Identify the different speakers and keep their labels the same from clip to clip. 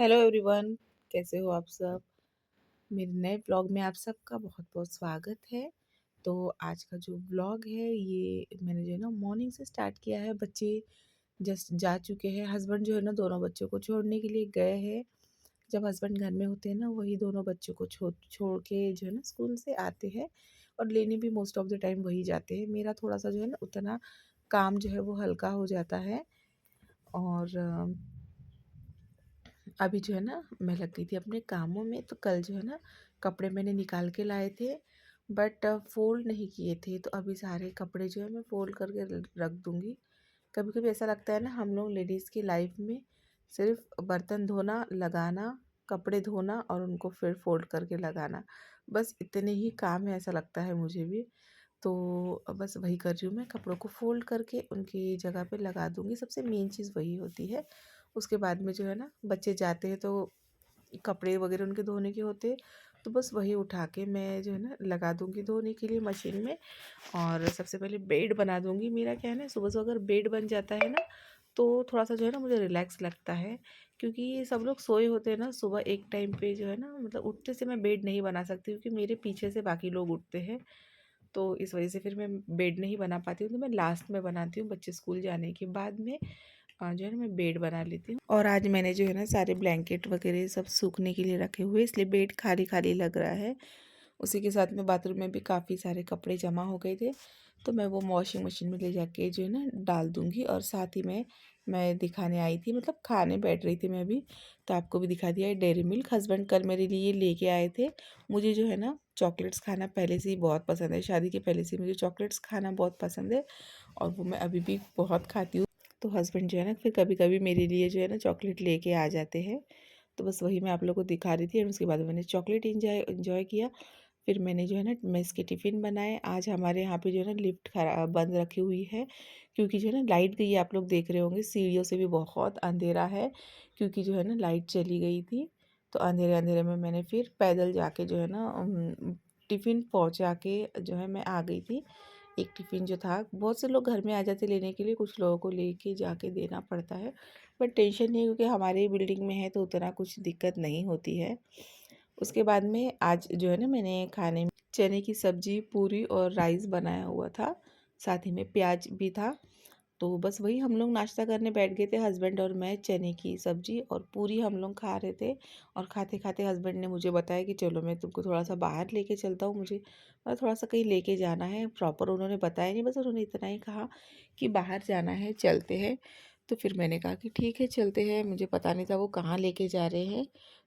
Speaker 1: Hello everyone, कैसे हो आप सब। मेरे नए ब्लॉग में आप सबका बहुत बहुत स्वागत है। तो आज का जो ब्लॉग है ये मैंने जो है ना मॉर्निंग से स्टार्ट किया है। बच्चे जस्ट जा चुके हैं। हस्बैंड जो है ना दोनों बच्चों को छोड़ने के लिए गए हैं। जब हस्बैंड घर में होते हैं ना वही दोनों बच्चों को छोड़ छोड़ के जो है ना स्कूल से आते हैं, और लेने भी मोस्ट ऑफ द टाइम वही जाते हैं। मेरा थोड़ा सा जो है ना उतना काम जो है वो हल्का हो जाता है। और अभी जो है ना मैं लग गई थी अपने कामों में। तो कल जो है ना कपड़े मैंने निकाल के लाए थे, बट फ़ोल्ड नहीं किए थे। तो अभी सारे कपड़े जो है मैं फ़ोल्ड करके रख दूँगी। कभी कभी ऐसा लगता है ना हम लोग लेडीज़ की लाइफ में सिर्फ बर्तन धोना, लगाना, कपड़े धोना और उनको फिर फ़ोल्ड करके लगाना, बस इतने ही काम है, ऐसा लगता है मुझे भी। तो बस वही कर रही हूँ मैं, कपड़ों को फ़ोल्ड करके उनकी जगह पे लगा दूँगी। सबसे मेन चीज़ वही होती है। उसके बाद में जो है ना बच्चे जाते हैं तो कपड़े वगैरह उनके धोने के होते हैं, तो बस वही उठा के मैं जो है ना लगा दूँगी धोने के लिए मशीन में। और सबसे पहले बेड बना दूँगी। मेरा क्या है ना सुबह से अगर बेड बन जाता है ना तो थोड़ा-सा जो है ना मुझे रिलैक्स लगता है। क्योंकि सब लोग सोए होते हैं ना, सुबह एक टाइम पे जो है ना मतलब उठते से मैं बेड नहीं बना सकती, क्योंकि मेरे पीछे से बाकी लोग उठते हैं। तो इस वजह से फिर मैं बेड नहीं बना पाती हूँ, तो मैं लास्ट में बनाती हूँ बच्चे स्कूल जाने के बाद में। जो है ना मैं बेड बना लेती हूँ। और आज मैंने जो है ना सारे ब्लैंकेट वगैरह सब सूखने के लिए रखे हुए, इसलिए बेड खाली खाली लग रहा है। उसी के साथ में बाथरूम में भी काफ़ी सारे कपड़े जमा हो गए थे, तो मैं वो वॉशिंग मशीन में ले जाके जो है ना डाल दूँगी। और साथ ही में मैं दिखाने आई थी, मतलब खाने बैठ रही थी मैं भी, तो आपको भी दिखा दिया है डेयरी मिल्क। हस्बैंड कल मेरे लिए लेके आए थे। मुझे जो है ना चॉकलेट्स खाना पहले से ही बहुत पसंद है, शादी के पहले से मुझे चॉकलेट्स खाना बहुत पसंद है, और वो मैं अभी भी बहुत खाती हूँ। तो हस्बैंड जो है ना फिर कभी कभी मेरे लिए जो है ना चॉकलेट लेके आ जाते हैं। तो बस वही मैं आप लोगों को दिखा रही थी, और उसके बाद मैंने चॉकलेट इंजॉय किया। फिर मैंने जो है ना मेस के टिफ़िन बनाए। आज हमारे यहाँ पे जो है ना लिफ्ट खराब बंद रखी हुई है, क्योंकि जो है ना लाइट गई है। आप लोग देख रहे होंगे सीढ़ियों से भी बहुत अंधेरा है, क्योंकि जो है ना लाइट चली गई थी। तो अंधेरे अंधेरे में मैंने फिर पैदल जाके जो है ना टिफ़िन पहुँचा के जो है मैं आ गई थी। एक टिफ़िन जो था, बहुत से लोग घर में आ जाते लेने के लिए, कुछ लोगों को लेके जाके देना पड़ता है, बट टेंशन नहीं है क्योंकि हमारे बिल्डिंग में है तो उतना कुछ दिक्कत नहीं होती है। उसके बाद में आज जो है ना मैंने खाने में चने की सब्ज़ी, पूरी और राइस बनाया हुआ था, साथ ही में प्याज भी था। तो बस वही हम लोग नाश्ता करने बैठ गए थे, हस्बैंड और मैं। चने की सब्ज़ी और पूरी हम लोग खा रहे थे, और खाते खाते हस्बैंड ने मुझे बताया कि चलो मैं तुमको थोड़ा सा बाहर लेके चलता हूँ। मुझे मतलब थोड़ा सा कहीं लेके जाना है, प्रॉपर उन्होंने बताया नहीं, बस उन्होंने इतना ही कहा कि बाहर जाना है, चलते हैं। तो फिर मैंने कहा कि ठीक है चलते हैं। मुझे पता नहीं था वो कहाँ लेके जा रहे हैं।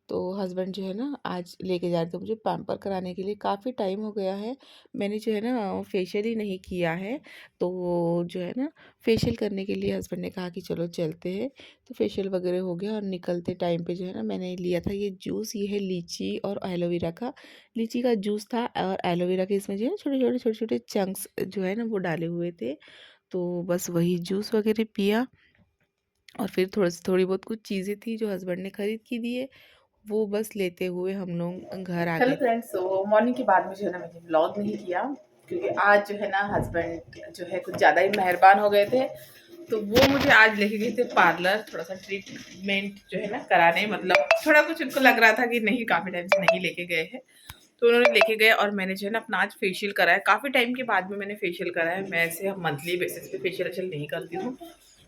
Speaker 1: तो हस्बैंड जो है ना आज लेके जा रहे थे मुझे पैम्पर कराने के लिए। काफ़ी टाइम हो गया है मैंने जो है ना फेशियल ही नहीं किया है, तो जो है ना फेशियल करने के लिए हस्बैंड ने कहा कि चलो चलते हैं। तो फेशियल वगैरह हो गया, और निकलते टाइम पे जो है ना मैंने लिया था ये जूस। ये है लीची और एलोवेरा का। लीची का जूस था, और एलोवेरा के इसमें जो है छोटे छोटे चंक्स जो है ना वो डाले हुए थे। तो बस वही जूस वगैरह पिया, और फिर थोड़ी बहुत कुछ चीज़ें थी जो हस्बैंड ने खरीद के दिए, वो बस लेते हुए हम लोग घर आ
Speaker 2: हेलो
Speaker 1: गए।
Speaker 2: फ्रेंड्स। तो मॉर्निंग के बाद में जो है ना मैंने व्लॉग नहीं किया, क्योंकि आज जो है ना हस्बैंड जो है कुछ ज़्यादा ही मेहरबान हो गए थे। तो वो मुझे आज लेके गए थे पार्लर, थोड़ा सा ट्रीटमेंट जो है ना कराने। मतलब थोड़ा कुछ उनको लग रहा था कि नहीं, काफ़ी टाइम से नहीं लेके गए हैं, तो उन्होंने लेके गए। और मैंने जो है ना अपना आज फेशियल कराया। काफ़ी टाइम के बाद में मैंने फेशियल कराया। मैं ऐसे मंथली बेसिस पे फेशियल नहीं करती हूँ,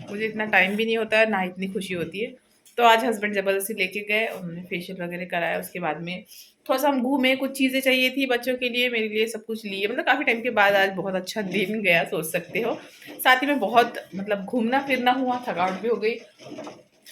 Speaker 2: मुझे इतना टाइम भी नहीं होता है, ना इतनी खुशी होती है। तो आज हस्बैंड ज़बरदस्ती लेके गए, उन्होंने फेशियल वगैरह कराया। उसके बाद में थोड़ा सा हम घूमे, कुछ चीज़ें चाहिए थी बच्चों के लिए, मेरे लिए सब कुछ लिए। मतलब काफ़ी टाइम के बाद आज बहुत अच्छा दिन गया, सोच सकते हो। साथ ही में बहुत मतलब घूमना फिरना हुआ, थकावट भी हो गई।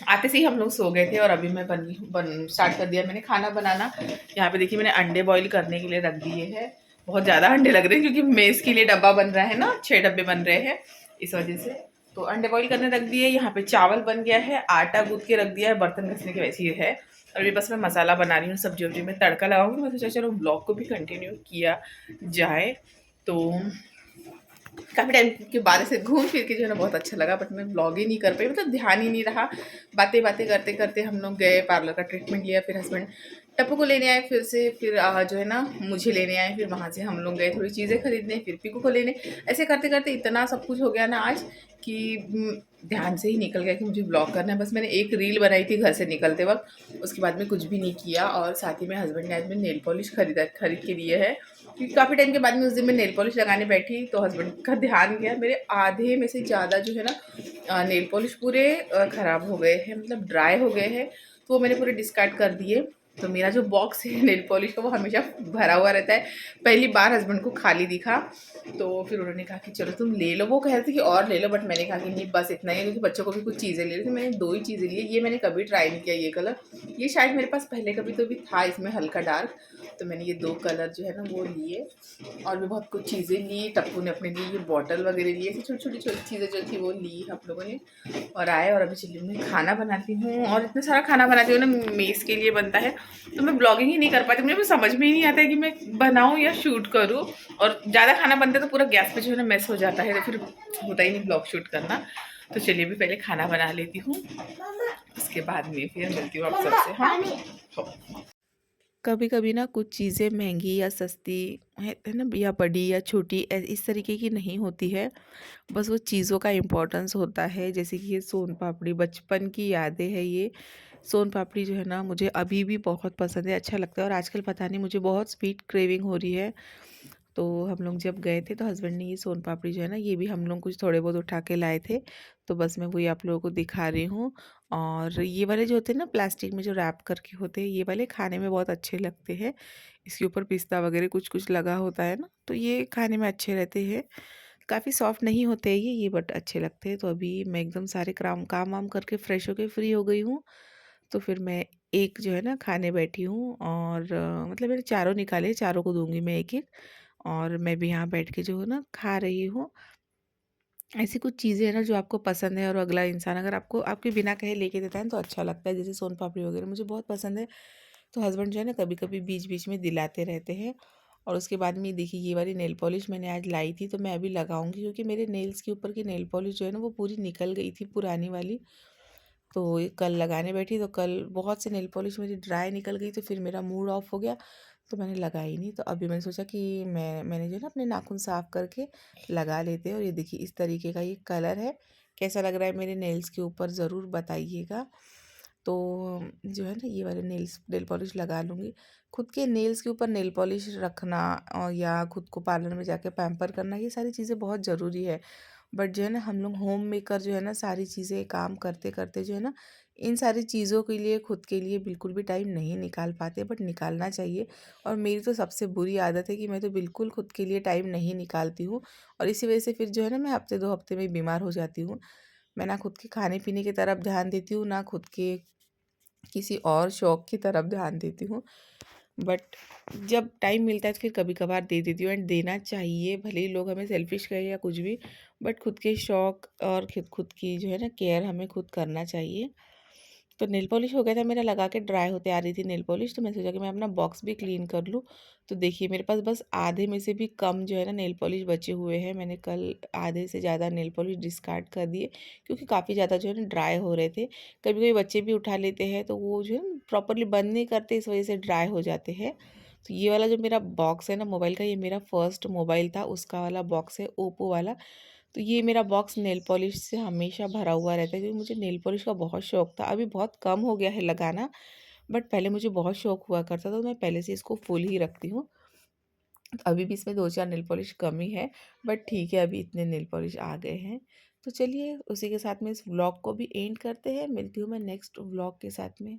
Speaker 2: आते से ही हम लोग सो गए थे, और अभी मैं बन स्टार्ट कर दिया मैंने खाना बनाना। यहाँ पे देखिए मैंने अंडे बॉईल करने के लिए रख दिए हैं। बहुत ज़्यादा अंडे लग रहे हैं, क्योंकि मेज़ के लिए डब्बा बन रहा है ना, 6 डब्बे बन रहे हैं, इस वजह से। तो अंडे बॉईल करने रख दिए। यहाँ पे चावल बन गया है, आटा गूँथ के रख दिया है, बर्तन घसने के वैसे ही है। और अभी बस मैं मसाला बना रही हूँ, सब्जी वब्जी में तड़का लगाऊंगी। मैं सोचा चलो ब्लॉग को भी कंटिन्यू किया जाए। तो काफ़ी टाइम के बाद ऐसे घूम फिर के जो है ना बहुत अच्छा लगा, बट मैं ब्लॉग ही नहीं कर पाई, मतलब ध्यान ही नहीं रहा। बातें बातें करते करते हम लोग गए, पार्लर का ट्रीटमेंट लिया। फिर हस्बैंड टप्पू को लेने आए फिर से, फिर जो है ना मुझे लेने आए, फिर वहाँ से हम लोग गए थोड़ी चीज़ें खरीदने, फिर पीकू को लेने। ऐसे करते करते इतना सब कुछ हो गया ना आज कि ध्यान से ही निकल गया कि मुझे ब्लॉग करना है। बस मैंने एक रील बनाई थी घर से निकलते वक्त, उसके बाद में कुछ भी नहीं किया। और साथ ही में हस्बैंड ने आज में नेल पॉलिश खरीद के लिए है, क्योंकि काफ़ी टाइम के बाद में उस दिन मैं नेल पॉलिश लगाने बैठी तो हस्बैंड का ध्यान गया, मेरे आधे में से ज़्यादा जो है ना नेल पॉलिश पूरे ख़राब हो गए हैं, मतलब ड्राई हो गए हैं। तो वो मैंने पूरे डिस्कार्ड कर दिए। तो मेरा जो बॉक्स है नेल पॉलिश का वो हमेशा भरा हुआ रहता है। पहली बार हस्बैंड को खाली दिखा तो फिर उन्होंने कहा कि चलो तुम ले लो, वो कह रहे थे कि और ले लो, बट मैंने कहा कि नहीं बस इतना ही है, क्योंकि बच्चों को भी कुछ चीज़ें ले रही थी। मैंने 2 ही चीज़ें ली, ये मैंने कभी ट्राई नहीं किया ये कलर, ये शायद मेरे पास पहले कभी तो भी था इसमें हल्का डार्क, तो मैंने ये 2 कलर जो है ना वो लिए। और भी बहुत कुछ चीज़ें ली, टप्पू ने अपने लिए ये बॉटल वगैरह ली, ऐसी छोटी छोटी चीज़ें जो थी वो ली हम लोगों ने। और आए और अभी चलिए मैं खाना बनाती हूँ, और इतना सारा खाना बनाती हूँ ना मेस के लिए बनता है, तो मैं ब्लॉगिंग ही नहीं कर पाती। मुझे समझ में ही नहीं आता है कि मैं बनाऊँ या शूट करूँ, और ज़्यादा खाना बनता है तो पूरा गैस पे जो है ना मेस हो जाता है, तो फिर होता ही नहीं ब्लॉग शूट करना। तो चलिए भी पहले खाना बना लेती हूँ, उसके बाद में फिर मिलती हूँ आप सबसे। हाँ
Speaker 1: कभी कभी ना कुछ चीज़ें महंगी या सस्ती है ना, या बड़ी या छोटी इस तरीके की नहीं होती है। बस वो चीज़ों का इम्पोर्टेंस होता है। जैसे कि ये सोन पापड़ी बचपन की यादें है। ये सोन पापड़ी जो है ना मुझे अभी भी बहुत पसंद है, अच्छा लगता है। और आजकल पता नहीं मुझे बहुत स्वीट क्रेविंग हो रही है। तो हम लोग जब गए थे तो हस्बैंड ने ये सोन पापड़ी जो है ना, ये भी हम लोग कुछ थोड़े बहुत उठा के लाए थे। तो बस मैं वही आप लोगों को दिखा रही हूँ। और ये वाले जो होते हैं ना प्लास्टिक में जो रैप करके होते हैं, ये वाले खाने में बहुत अच्छे लगते हैं। इसके ऊपर पिस्ता वगैरह कुछ कुछ लगा होता है ना, तो ये खाने में अच्छे रहते हैं। काफ़ी सॉफ्ट नहीं होते हैं ये बट अच्छे लगते हैं। तो अभी मैं एकदम सारे काम वाम करके फ्रेश होके फ्री हो गई हूँ। तो फिर मैं एक जो है ना खाने बैठी हूँ, और मतलब मैंने चारों निकाले, चारों को दूंगी मैं एक एक। और मैं भी यहाँ बैठ के जो है ना खा रही हूँ। ऐसी कुछ चीज़ें हैं ना जो आपको पसंद है, और अगला इंसान अगर आपको आपके बिना कहे लेके देता है तो अच्छा लगता है। जैसे सोन पापड़ी वगैरह मुझे बहुत पसंद है, तो हस्बैंड जो है ना कभी कभी बीच बीच में दिलाते रहते हैं। और उसके बाद में देखिए ये वाली नेल पॉलिश मैंने आज लाई थी, तो मैं अभी लगाऊंगी, क्योंकि मेरे नेल्स के ऊपर की नेल पॉलिश जो है ना वो पूरी निकल गई थी पुरानी वाली। तो ये कल लगाने बैठी तो कल बहुत सी नेल पॉलिश मेरी ड्राई निकल गई, तो फिर मेरा मूड ऑफ हो गया, तो मैंने लगाई नहीं। तो अभी मैंने सोचा कि मैंने जो है ना अपने नाखून साफ करके लगा लेते हैं। और ये देखिए इस तरीके का ये कलर है, कैसा लग रहा है मेरे नेल्स के ऊपर ज़रूर बताइएगा। तो जो है ना ये वाले नेल पॉलिश लगा लूँगी। खुद के नेल्स के ऊपर नेल पॉलिश रखना, और या खुद को पार्लर में जाके पैम्पर करना, ये सारी चीज़ें बहुत ज़रूरी है। बट जो है ना हम लोग होम मेकर जो है ना सारी चीज़ें काम करते करते जो है ना इन सारी चीज़ों के लिए खुद के लिए बिल्कुल भी टाइम नहीं निकाल पाते, बट निकालना चाहिए। और मेरी तो सबसे बुरी आदत है कि मैं तो बिल्कुल खुद के लिए टाइम नहीं निकालती हूँ। और इसी वजह से फिर जो है ना मैं हफ्ते 2 हफ्ते में बीमार हो जाती हूँ। मैं ना खुद के खाने पीने की तरफ ध्यान देती हूँ, ना खुद के किसी और शौक की तरफ ध्यान देती हूँ। बट जब टाइम मिलता है तो फिर कभी कभार दे देती हूँ, एंड देना चाहिए, भले ही लोग हमें सेल्फिश कहें या कुछ भी। बट खुद के शौक और खुद खुद की जो है ना केयर हमें खुद करना चाहिए। तो नेल पॉलिश हो गया था मेरा लगा के, ड्राई होते आ रही थी नेल पॉलिश, तो मैं सोचा कि मैं अपना बॉक्स भी क्लीन कर लूँ। तो देखिए मेरे पास बस आधे में से भी कम जो है ना नेल पॉलिश बचे हुए हैं। मैंने कल आधे से ज़्यादा नेल पॉलिश डिस्कार्ड कर दिए, क्योंकि काफ़ी ज़्यादा जो है ना ड्राई हो रहे थे। कभी कभी बच्चे भी उठा लेते हैं तो वो जो है प्रॉपरली बंद नहीं करते, इस वजह से ड्राई हो जाते हैं। तो ये वाला जो मेरा बॉक्स है ना मोबाइल का, ये मेरा फर्स्ट मोबाइल था उसका वाला बॉक्स है, ओप्पो वाला। तो ये मेरा बॉक्स नेल पॉलिश से हमेशा भरा हुआ रहता है, क्योंकि मुझे नेल पॉलिश का बहुत शौक था। अभी बहुत कम हो गया है लगाना, बट पहले मुझे बहुत शौक हुआ करता था, तो मैं पहले से इसको फुल ही रखती हूँ। अभी भी इसमें 2 4 नेल पॉलिश कम ही है, बट ठीक है अभी इतने नेल पॉलिश आ गए हैं। तो चलिए उसी के साथ में इस व्लॉग को भी एंड करते हैं। मिलती हूँ मैं नेक्स्ट व्लॉग के साथ में।